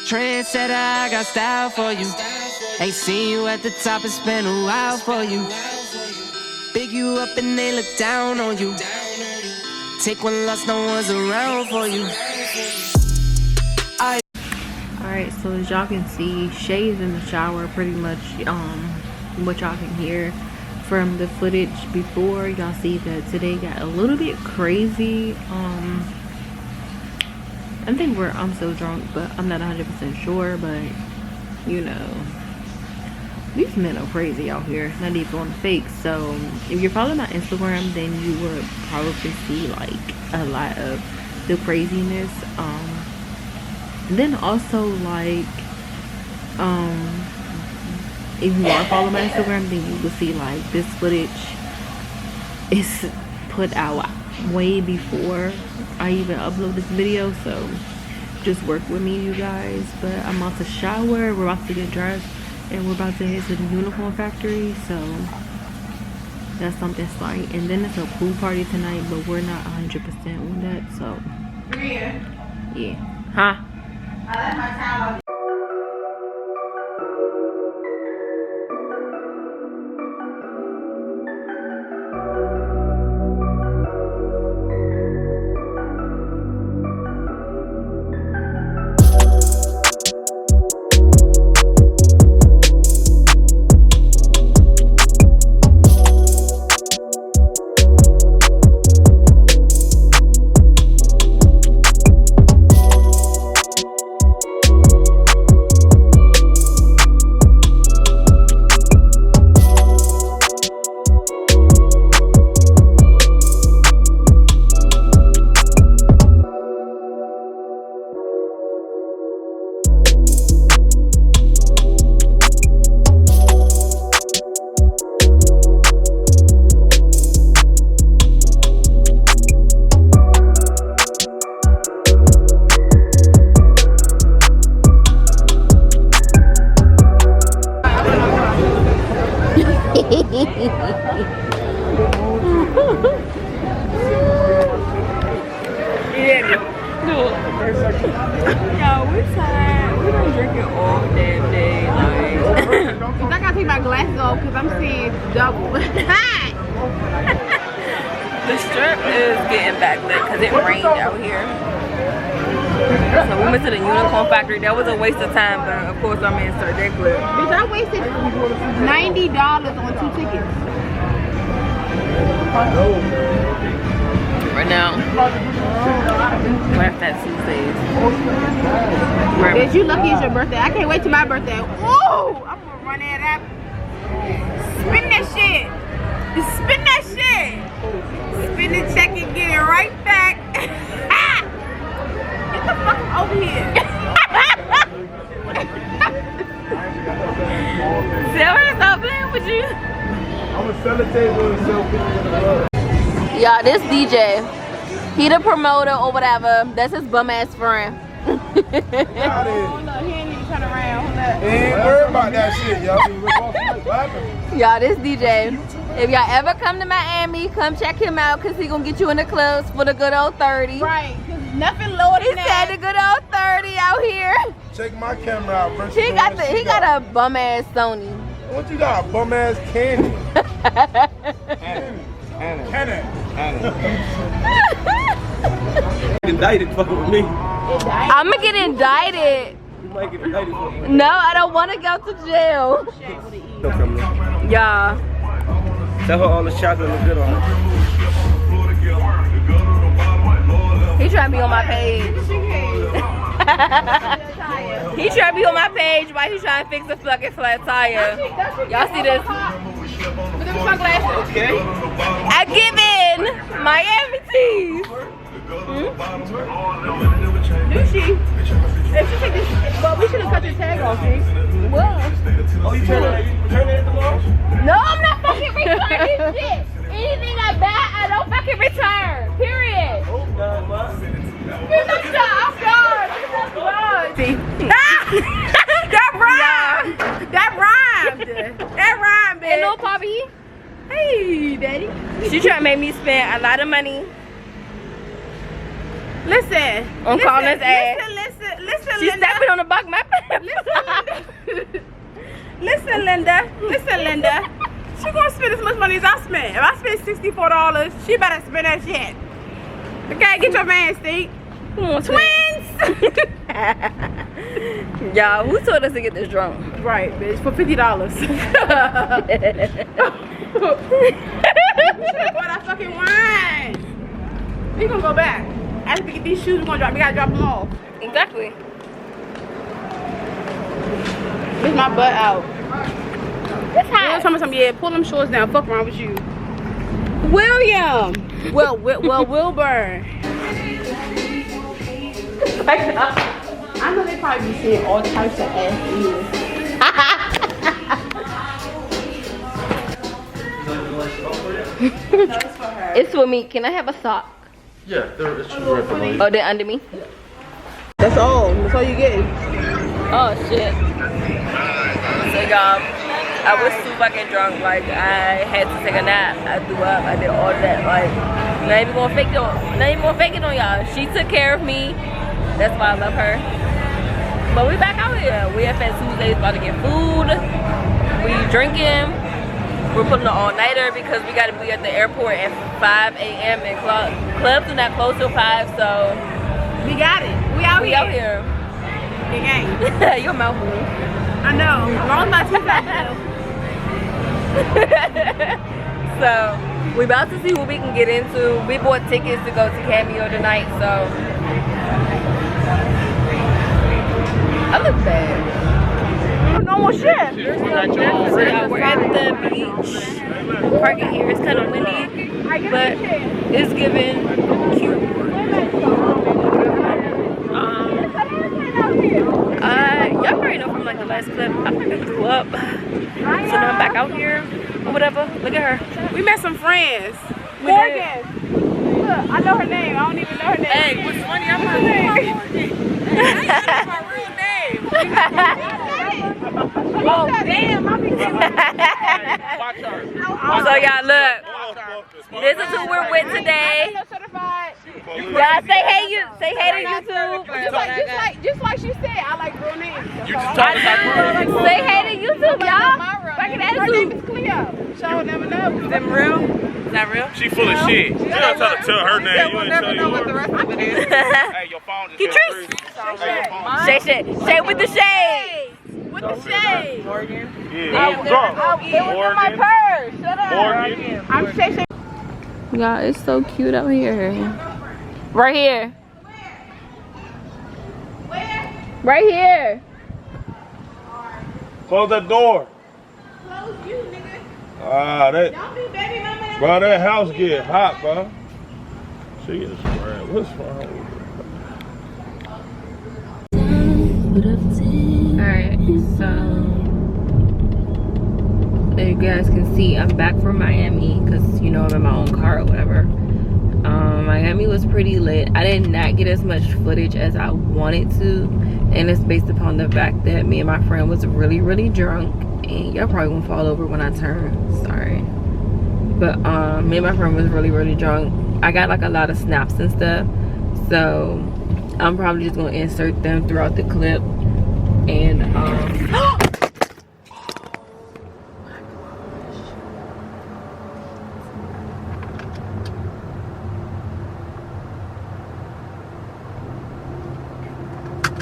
Trendsetter, I got style for you. Ain't seen you at the top, it's been a while for you. Big you up and they look down on you. Take one loss, no one's around for you. Alright, so as y'all can see, Shay is in the shower pretty much. What y'all can hear from the footage before, y'all see that today got a little bit crazy. I think I'm still drunk, but I'm not 100% sure. But you know, these men are crazy out here, not even on the fake. So if you're following my Instagram, then you would probably see like a lot of the craziness. Then also like if you are following my Instagram, then you will see like this footage is put out way before I even upload this video, so just work with me, you guys. But I'm about to shower, we're about to get dressed, and we're about to head to the unicorn factory, so that's something slight. And then it's a pool party tonight, but we're not 100% on that, so yeah. Huh? I left my towel. The strip is getting backlit because it rained out here. So we went to the unicorn factory. That was a waste of time, but of course our man started that clip. Bitch, I wasted $90 on 2 tickets. Right now, we're at that Tuesdays. Bitch, you lucky it's your birthday. I can't wait till my birthday. Ooh, I'm gonna run that up. Spin that shit. Spin that shit. Spin the check and get it right back. Get the fuck over here. Sarah, stop playing with you. I'm gonna sell the table and sell pictures of the club. Y'all, this DJ, he the promoter or whatever. That's his bum ass friend. Hold up, he ain't even turn around. Hold up. He ain't worried about that shit, y'all. Y'all, this DJ, if y'all ever come to Miami, come check him out, because he gonna get you in the clubs for the good old 30. Right, because nothing lower than that. He said the good old 30 out here. Check my camera out first. He got a bum ass Sony. What you got? Bum ass candy. Anna. Indicted fucking with me. I'm gonna get indicted. You might get indicted fucking with me. No, I don't want to go to jail. Y'all. Tell her all the chocolate look good on her. He trying to be on my page. He trying to be on my page while he trying to fix a fucking flat tire. Y'all see this? Okay. I give in Miami tees. Do she? If she take this, well, we should have cut this tag off, see? What? Oh, you return it tomorrow? No, I'm not fucking returning shit. Anything I buy, I don't fucking return. Period. Oh, God, what? I'm gone. See? That rhymed! That rhymed! That rhymed, bitch! Hello, Poppy. Hey, daddy. She trying to make me spend a lot of money. Listen. On calling his ass. Listen. She's stepping on the back of my money I spent. If I spent $64, she better spend that shit. Okay, get your man, Steve. Twins! Y'all, who told us to get this drunk? Right, bitch, for $50. You should've bought that fucking wine. We gonna go back. After we get these shoes, we gotta drop them off. Exactly. Get my butt out. It's hot. Tell me something, yeah, pull them shorts down. Fuck around with you. William. Wilbur. I know they probably be seeing all types of ass eaters. It's for me. Can I have a sock? Yeah, it's right for me. Oh, they're under me? That's all you get. Oh, shit. So, y'all, I was too fucking drunk. Like, I had to take a nap. I threw up. I did all that. Like, not even gonna fake it on y'all. She took care of me. That's why I love her. But we back out here. We at Fat Tuesdays about to get food. We drinking. We're putting an all-nighter because we gotta be at the airport at 5 a.m. and clubs do not close till 5, so We got it. We out here. Gang, gang. Your mouth blue. I know. As long as my teeth out So we about to see what we can get into. We bought tickets to go to Cameo tonight, so I look bad. no more shit. So we're at the beach. Parking here is kind of windy, but it's giving cute. Y'all already know from like the last clip, I'm not gonna go up. So now I'm back out here or whatever. Look at her. We met some friends. Morgan. Look, I know her name. I don't even know her name. Hey, what's funny? I'm not my real name. Oh damn! So y'all look. This is who we're with today. Y'all say hey to YouTube. Just like she said, I like real names. Say hey to YouTube, y'all. Her name is Clio. She'll never know. Is that real? Is that real? She full of shit. You gotta tell her name. You ain't tell yours. the rest of it is. Hey, your phone just Shay with the shade. With the shade. Yeah, It was in my purse. Shut up. Morgan. I'm Shay. Y'all, it's so cute out here. Right here. Right here. Close that door. Close you, nigga. Ah, Don't be baby mama. bro, that house get hot, bro. She is spread. What's wrong with her? Alright, so as you guys can see, I'm back from Miami because you know I'm in my own car or whatever. Miami was pretty lit. I did not get as much footage as I wanted to, and it's based upon the fact that me and my friend was really drunk, and y'all probably won't fall over when I turn, sorry. But me and my friend was really drunk. I got like a lot of snaps and stuff, so I'm probably just gonna insert them throughout the clip. And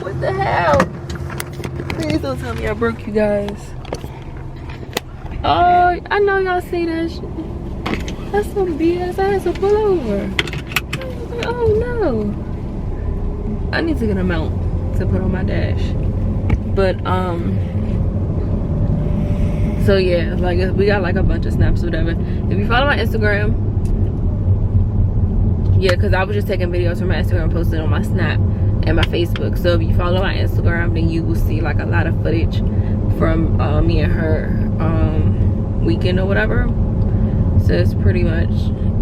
what the hell? Please don't tell me I broke you guys. Oh, I know y'all see that shit. That's some BS. I had to pull over. Oh no. I need to get a mount to put on my dash. But so yeah, like we got like a bunch of snaps or whatever. If you follow my Instagram, yeah, because I was just taking videos from my Instagram, posting on my Snap and my Facebook. So if you follow my Instagram, then you will see like a lot of footage from me and her weekend or whatever. So it's pretty much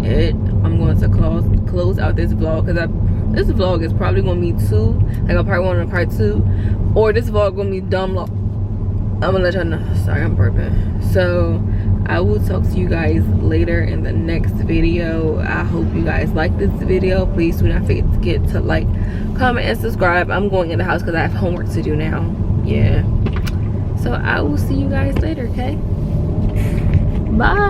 it. I'm going to close out this vlog because this vlog is probably gonna be two, like a part 1 and a part 2, or this vlog gonna be dumb long. I'm gonna let y'all know. Sorry, I'm burping. So I will talk to you guys later in the next video. I hope you guys like this video. Please do not forget to like, comment, and subscribe. I'm going in the house because I have homework to do now. Yeah. So I will see you guys later, okay? Bye.